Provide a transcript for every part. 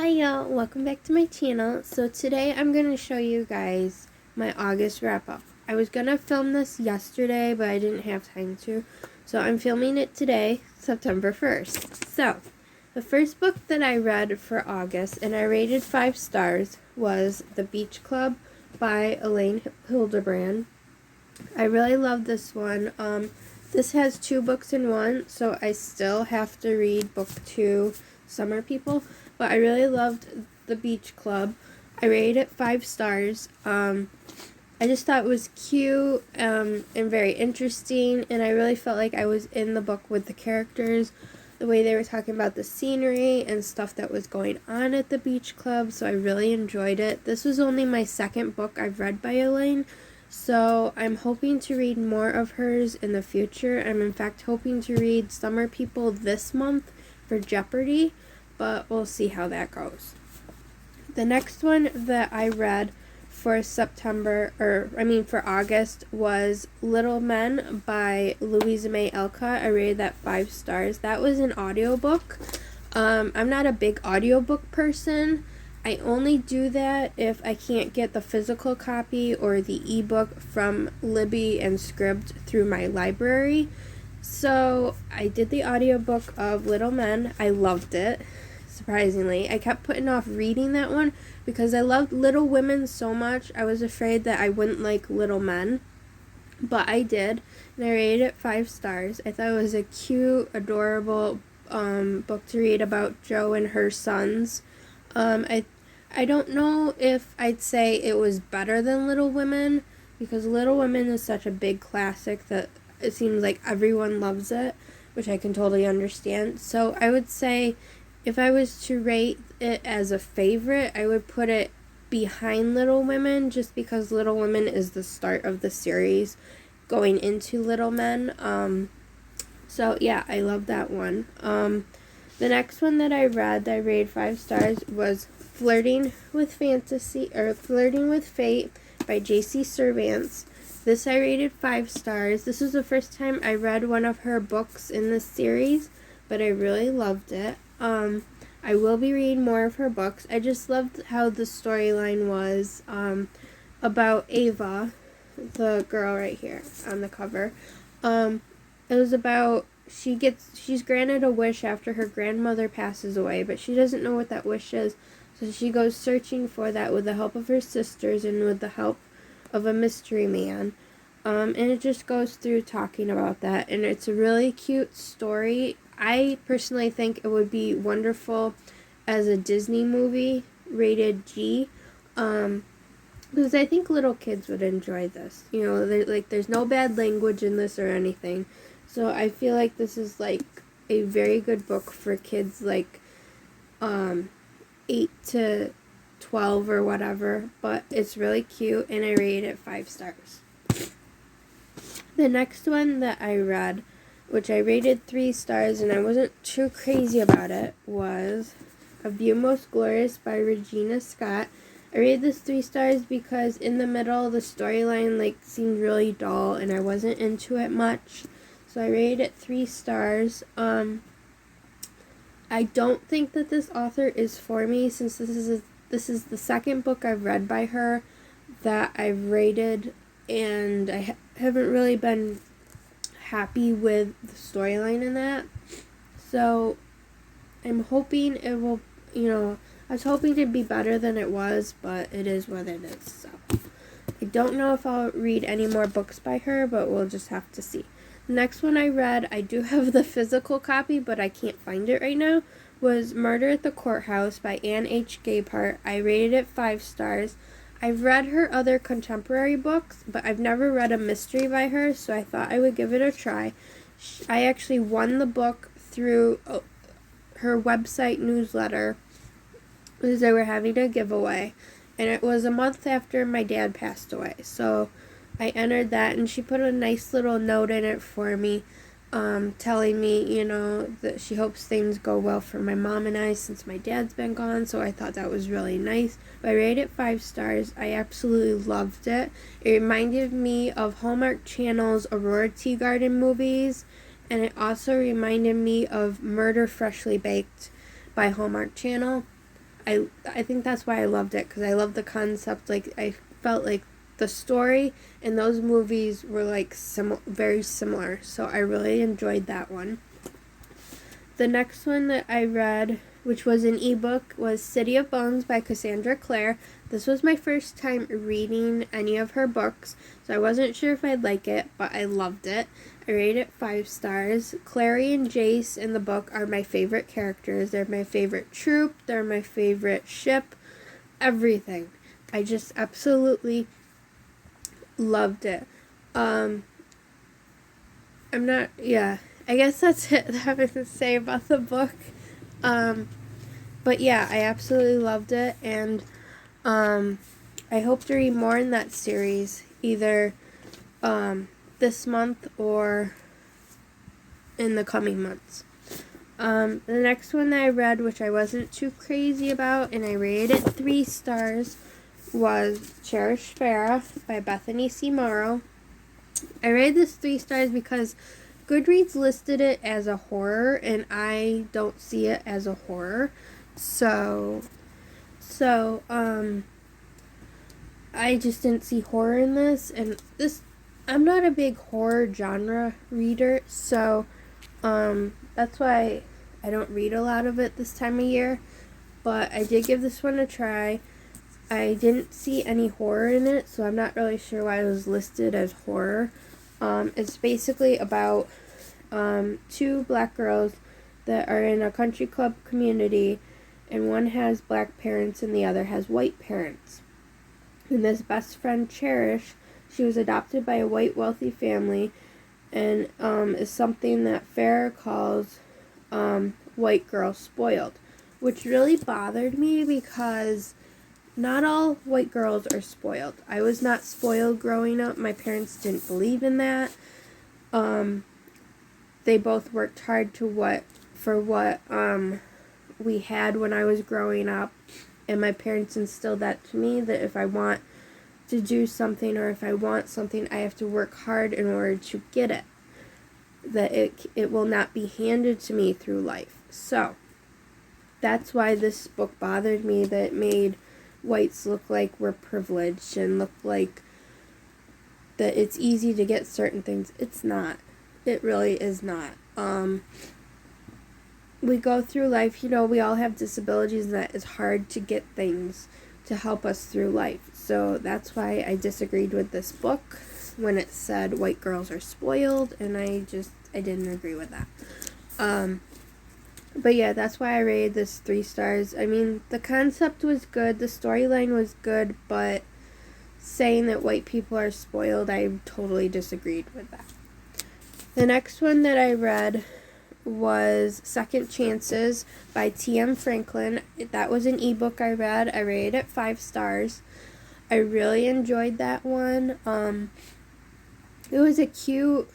Hi y'all, welcome back to my channel. So today I'm going to show you guys my August wrap up. I was going to film this yesterday, but I didn't have time to. So I'm filming it today, September 1st. So, the first book that I read for August, and I rated 5 stars, was The Beach Club by Elaine Hildebrand. I really love this one. This has 2 books in one, so I still have to read book 2, Summer People. But I really loved The Beach Club. I rated it 5 stars. I just thought it was cute and very interesting, and I really felt like I was in the book with the characters, the way they were talking about the scenery and stuff that was going on at the beach club, so I really enjoyed it. This was only my second book I've read by Elaine, so I'm hoping to read more of hers in the future. I'm in fact hoping to read Summer People this month for Jeopardy! But we'll see how that goes. The next one that I read for for August was Little Men by Louisa Alcott. I rated that 5 stars. That was an audiobook. I'm not a big audiobook person. I only do that if I can't get the physical copy or the ebook from Libby and Scribd through my library. So I did the audiobook of Little Men. I loved it. Surprisingly, I kept putting off reading that one because I loved Little Women so much. I was afraid that I wouldn't like Little Men, but I did, and I rated it 5 stars. I thought it was a cute, adorable book to read about Jo and her sons. I don't know if I'd say it was better than Little Women, because Little Women is such a big classic that it seems like everyone loves it, which I can totally understand. So I would say, if I was to rate it as a favorite, I would put it behind Little Women, just because Little Women is the start of the series going into Little Men. So yeah, I love that one. The next one that I read that I rated 5 stars was Flirting with Fate by JC Cervantes. This I rated 5 stars. This was the first time I read one of her books in this series, but I really loved it. I will be reading more of her books. I just loved how the storyline was about Ava, the girl right here on the cover. It was about she's granted a wish after her grandmother passes away, but she doesn't know what that wish is. So she goes searching for that with the help of her sisters and with the help of a mystery man. And it just goes through talking about that, and it's a really cute story. I personally think it would be wonderful as a Disney movie, rated G, because I think little kids would enjoy this. You know, there's no bad language in this or anything, so I feel like this is like a very good book for kids like 8 to 12 or whatever, but it's really cute, and I rated it 5 stars. The next one that I read, which I rated 3 stars and I wasn't too crazy about it, was A View Most Glorious by Regina Scott. I rated this 3 stars because in the middle the storyline seemed really dull and I wasn't into it much. So I rated it 3 stars. I don't think that this author is for me, since this is the second book I've read by her that I've rated, and I haven't really been happy with the storyline in that. So I'm hoping it will, I was hoping it'd be better than it was, but it is what it is. So I don't know if I'll read any more books by her, but we'll just have to see. The next one I read, I do have the physical copy, but I can't find it right now, was Murder at the Courthouse by Anne H. Gaypart. I rated it 5 stars. I've read her other contemporary books, but I've never read a mystery by her, so I thought I would give it a try. I actually won the book through her website newsletter, because they were having a giveaway, and it was a month after my dad passed away, so I entered that, and she put a nice little note in it for me, telling me, that she hopes things go well for my mom and I since my dad's been gone, so I thought that was really nice. But I rated it 5 stars. I absolutely loved it. It reminded me of Hallmark Channel's Aurora Teagarden movies, and it also reminded me of Murder Freshly Baked by Hallmark Channel. I think that's why I loved it, because I love the concept. Like, I felt like the story in those movies were like very similar, so I really enjoyed that one. The next one that I read, which was an ebook, was City of Bones by Cassandra Clare. This was my first time reading any of her books, so I wasn't sure if I'd like it, but I loved it. I rated it 5 stars. Clare and Jace in the book are my favorite characters. They're my favorite troop. They're my favorite ship. Everything. I just absolutely loved it. I guess that's it that I have to say about the book. But yeah, I absolutely loved it, and I hope to read more in that series, either this month or in the coming months. The next one that I read, which I wasn't too crazy about, and I rated it 3 stars, was Cherished Farrah by Bethany C. Morrow. I rated this 3 stars because Goodreads listed it as a horror, and I don't see it as a horror. So I just didn't see horror in this, and I'm not a big horror genre reader, so that's why I don't read a lot of it this time of year, but I did give this one a try. I didn't see any horror in it, so I'm not really sure why it was listed as horror. It's basically about 2 black girls that are in a country club community, and one has black parents and the other has white parents. And this best friend, Cherish, she was adopted by a white wealthy family, and is something that Farrah calls white girl spoiled, which really bothered me because not all white girls are spoiled. I was not spoiled growing up. My parents didn't believe in that. They both worked hard for what we had when I was growing up, and my parents instilled that to me, that if I want to do something or if I want something, I have to work hard in order to get it. That it will not be handed to me through life. So that's why this book bothered me, that it made whites look like we're privileged and look like that it's easy to get certain things. It's not. It really is not. We go through life, we all have disabilities, and that it's hard to get things to help us through life. So that's why I disagreed with this book when it said white girls are spoiled, and I didn't agree with that. But yeah, that's why I rated this 3 stars. I mean, the concept was good, the storyline was good, but saying that white people are spoiled, I totally disagreed with that. The next one that I read was Second Chances by T.M. Franklin. That was an ebook I read. I rated it 5 stars. I really enjoyed that one. It was a cute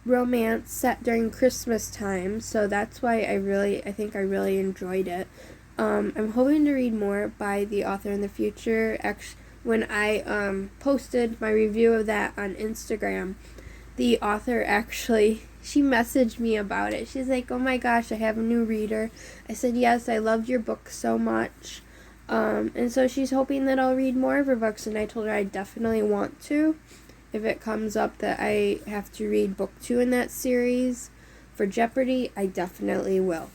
romance set during Christmas time, so that's why I think I really enjoyed it. I'm hoping to read more by the author in the future. Actually, when I posted my review of that on Instagram, the author she messaged me about it. She's like, "Oh my gosh, I have a new reader." I said, "Yes, I loved your book so much." And so she's hoping that I'll read more of her books, and I told her I definitely want to. If it comes up that I have to read book 2 in that series for Jeopardy, I definitely will.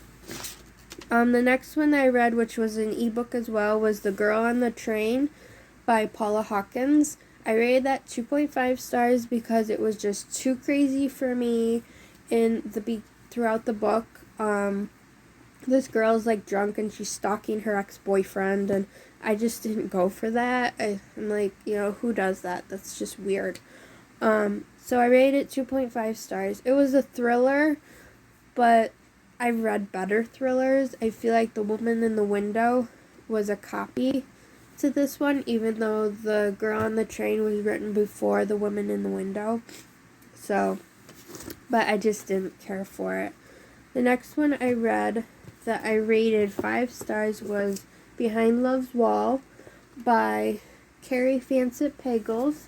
The next one that I read, which was an ebook as well, was The Girl on the Train by Paula Hawkins. I rated that 2.5 stars because it was just too crazy for me throughout the book. This girl's like drunk and she's stalking her ex-boyfriend, and I just didn't go for that. I'm like, who does that? That's just weird. So I rated it 2.5 stars. It was a thriller, but I've read better thrillers. I feel like The Woman in the Window was a copy to this one, even though The Girl on the Train was written before The Woman in the Window. But I just didn't care for it. The next one I read that I rated 5 stars was Behind Love's Wall by Carrie Fancett Pagels.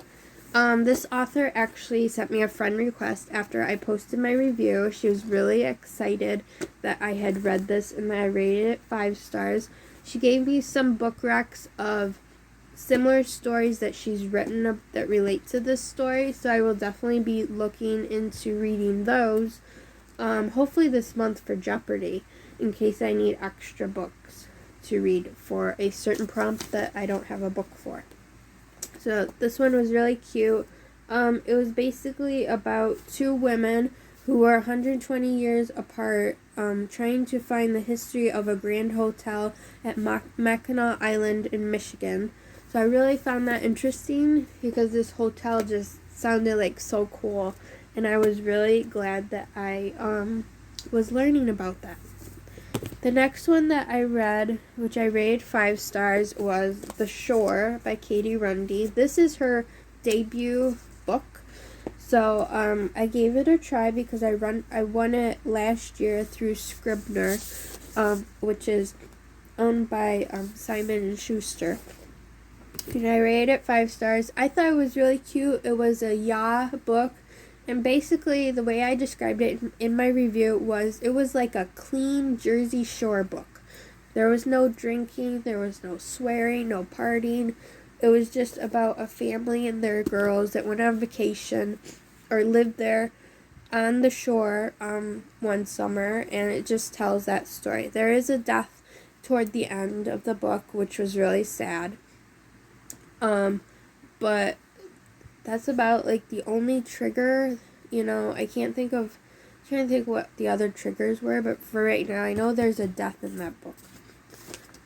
This author actually sent me a friend request after I posted my review. She was really excited that I had read this, and that I rated it 5 stars. She gave me some book recs of similar stories that she's written up that relate to this story, so I will definitely be looking into reading those, hopefully this month for Jeopardy, in case I need extra books to read for a certain prompt that I don't have a book for. So this one was really cute. It was basically about two women who were 120 years apart, trying to find the history of a grand hotel at Mackinac Island in Michigan. So I really found that interesting because this hotel just sounded like so cool, and I was really glad that I was learning about that. The next one that I read, which I rated 5 stars, was The Shore by Katie Runde. This is her debut book. So I gave it a try because I won it last year through Scribner, which is owned by Simon & Schuster. And I rated it 5 stars. I thought it was really cute. It was a book. And basically, the way I described it in my review was, it was like a clean Jersey Shore book. There was no drinking, there was no swearing, no partying. It was just about a family and their girls that went on vacation or lived there on the shore one summer, and it just tells that story. There is a death toward the end of the book, which was really sad. But that's about like the only trigger, I can't think of, I'm trying to think what the other triggers were, but for right now, I know there's a death in that book.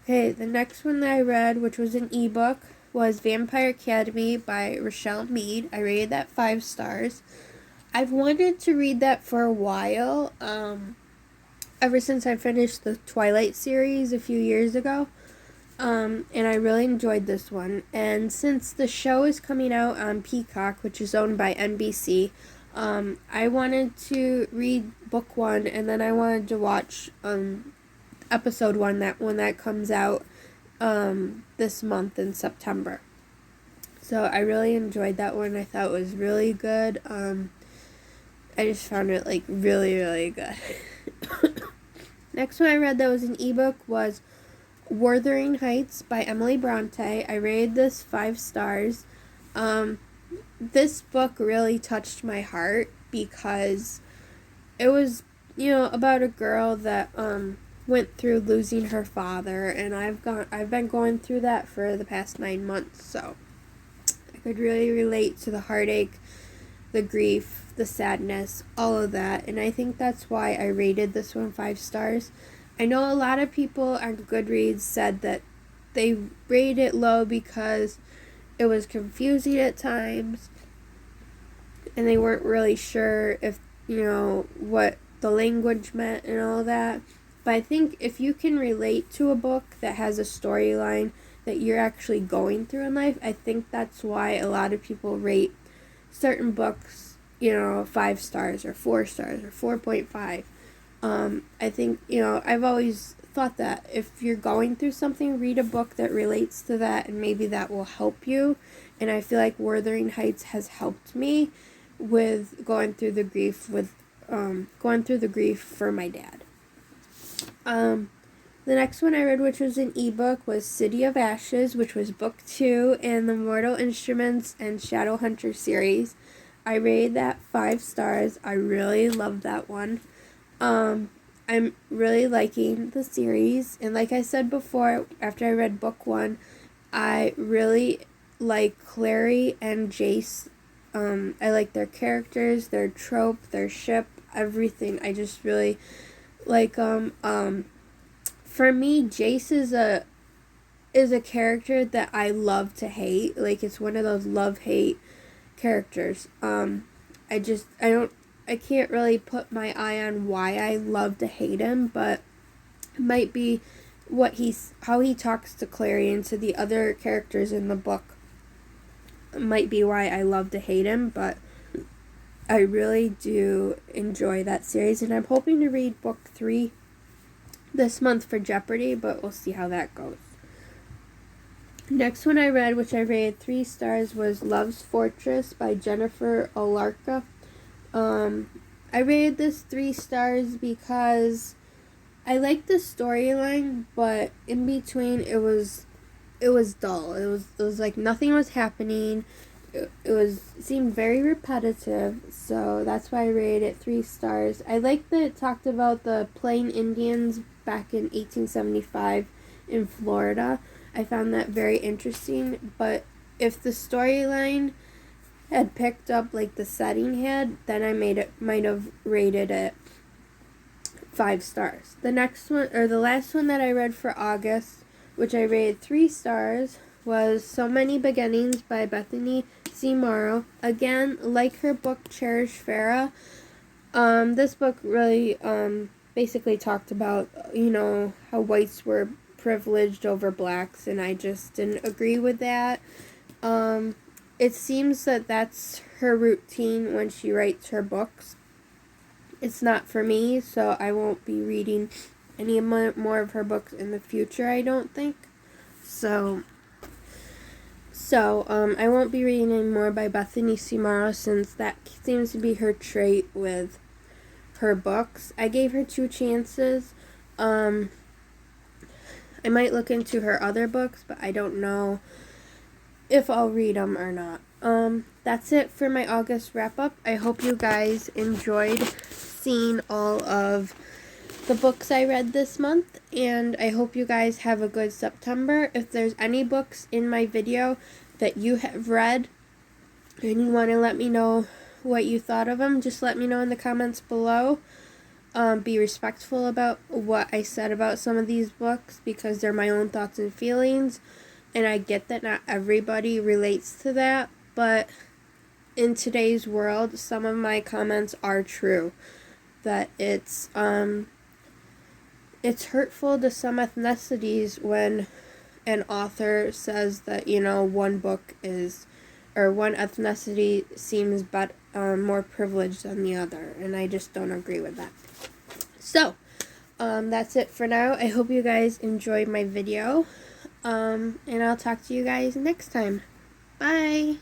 Okay, the next one that I read, which was an ebook, was Vampire Academy by Richelle Mead. I rated that 5 stars. I've wanted to read that for a while, ever since I finished the Twilight series a few years ago. And I really enjoyed this one. And since the show is coming out on Peacock, which is owned by NBC, I wanted to read book 1, and then I wanted to watch episode 1 when that comes out this month in September. So I really enjoyed that one. I thought it was really good. I just found it like really, really good. Next one I read that was an ebook was Wuthering Heights by Emily Bronte. I rated this 5 stars. This book really touched my heart because it was, about a girl that went through losing her father, and I've been going through that for the past 9 months, so I could really relate to the heartache, the grief, the sadness, all of that, and I think that's why I rated this one 5 stars. I know a lot of people on Goodreads said that they rated it low because it was confusing at times and they weren't really sure if, what the language meant and all that. But I think if you can relate to a book that has a storyline that you're actually going through in life, I think that's why a lot of people rate certain books, 5 stars or 4 stars or 4.5. I think, I've always thought that if you're going through something, read a book that relates to that, and maybe that will help you. And I feel like Wuthering Heights has helped me with going through the grief for my dad. The next one I read, which was an ebook, was City of Ashes, which was book 2 in the Mortal Instruments and Shadowhunter series. I rated that 5 stars. I really loved that one. I'm really liking the series, and like I said before, after I read book 1, I really like Clare and Jace. I like their characters, their trope, their ship, everything. I just really like them. For me, Jace is a character that I love to hate. Like, it's one of those love-hate characters. I can't really put my eye on why I love to hate him, but it might be how he talks to Clare and to the other characters in the book. It might be why I love to hate him, but I really do enjoy that series, and I'm hoping to read book 3 this month for Jeopardy, but we'll see how that goes. Next one I read, which I rated 3 stars, was Love's Fortress by Jennifer Uhlarik. I rated this 3 stars because I liked the storyline, but in between it was dull. It was like nothing was happening. It seemed very repetitive, so that's why I rated it 3 stars. I liked that it talked about the Plain Indians back in 1875 in Florida. I found that very interesting, but if the storyline had picked up like the setting had, then I might have rated it 5 stars. The next one, or the last one that I read for August, which I rated 3 stars, was So Many Beginnings by Bethany C. Morrow. Again, like her book Cherish, Farrah, this book really basically talked about, how whites were privileged over blacks, and I just didn't agree with that. It seems that that's her routine when she writes her books. It's not for me, so I won't be reading any more of her books in the future, I don't think. So I won't be reading any more by Bethany C. Morrow, since that seems to be her trait with her books. I gave her 2 chances. I might look into her other books, but I don't know if I'll read them or not. That's it for my August wrap-up. I hope you guys enjoyed seeing all of the books I read this month, and I hope you guys have a good September. If there's any books in my video that you have read and you want to let me know what you thought of them, just let me know in the comments below. Be respectful about what I said about some of these books, because they're my own thoughts and feelings, and I get that not everybody relates to that, but in today's world, some of my comments are true. That it's hurtful to some ethnicities when an author says that, one book is, or one ethnicity seems more privileged than the other, and I just don't agree with that. So, that's it for now. I hope you guys enjoyed my video, and I'll talk to you guys next time. Bye!